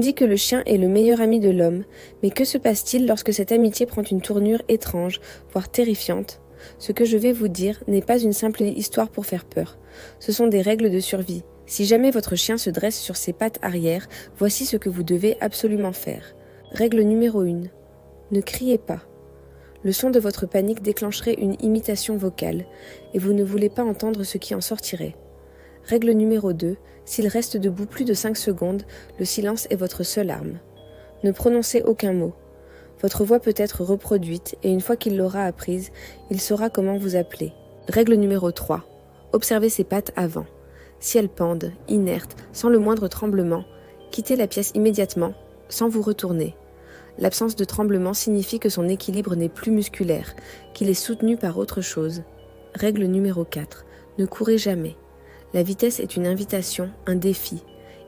dit que le chien est le meilleur ami de l'homme, mais que se passe-t-il lorsque cette amitié prend une tournure étrange, voire terrifiante ? Ce que je vais vous dire n'est pas une simple histoire pour faire peur. Ce sont des règles de survie. Si jamais votre chien se dresse sur ses pattes arrière, voici ce que vous devez absolument faire. Règle numéro 1. Ne criez pas. Le son de votre panique déclencherait une imitation vocale, et vous ne voulez pas entendre ce qui en sortirait. Règle numéro 2. S'il reste debout plus de 5 secondes, le silence est votre seule arme. Ne prononcez aucun mot. Votre voix peut être reproduite, et une fois qu'il l'aura apprise, il saura comment vous appeler. Règle numéro 3. Observez ses pattes avant. Si elles pendent, inertes, sans le moindre tremblement, quittez la pièce immédiatement, sans vous retourner. L'absence de tremblement signifie que son équilibre n'est plus musculaire, qu'il est soutenu par autre chose. Règle numéro 4. Ne courez jamais. La vitesse est une invitation, un défi.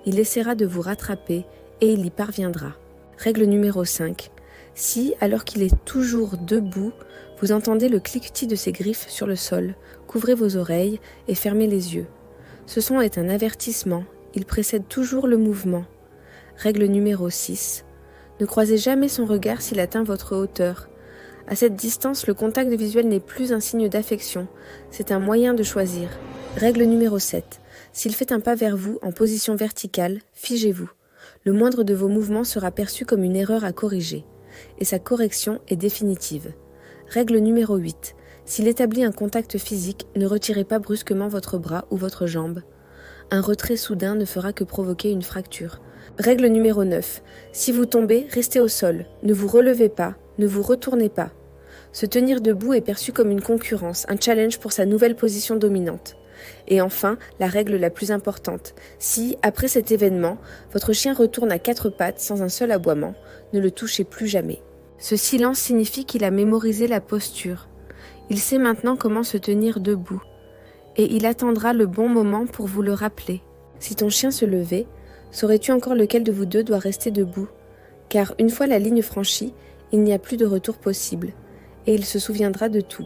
Il essaiera de vous rattraper et il y parviendra. Règle numéro 5. Si, alors qu'il est toujours debout, vous entendez le cliquetis de ses griffes sur le sol, couvrez vos oreilles et fermez les yeux. Ce son est un avertissement, il précède toujours le mouvement. Règle numéro 6. Ne croisez jamais son regard s'il atteint votre hauteur. À cette distance, le contact visuel n'est plus un signe d'affection, c'est un moyen de choisir. Règle numéro 7. S'il fait un pas vers vous en position verticale, figez-vous. Le moindre de vos mouvements sera perçu comme une erreur à corriger, et sa correction est définitive. Règle numéro 8. S'il établit un contact physique, ne retirez pas brusquement votre bras ou votre jambe. Un retrait soudain ne fera que provoquer une fracture. Règle numéro 9. Si vous tombez, restez au sol. Ne vous relevez pas, ne vous retournez pas. Se tenir debout est perçu comme une concurrence, un challenge pour sa nouvelle position dominante. Et enfin, la règle la plus importante. Si, après cet événement, votre chien retourne à 4 pattes sans un seul aboiement, ne le touchez plus jamais. Ce silence signifie qu'il a mémorisé la posture. Il sait maintenant comment se tenir debout. Et il attendra le bon moment pour vous le rappeler. Si ton chien se levait, saurais-tu encore lequel de vous deux doit rester debout ? Car une fois la ligne franchie, il n'y a plus de retour possible, et il se souviendra de tout.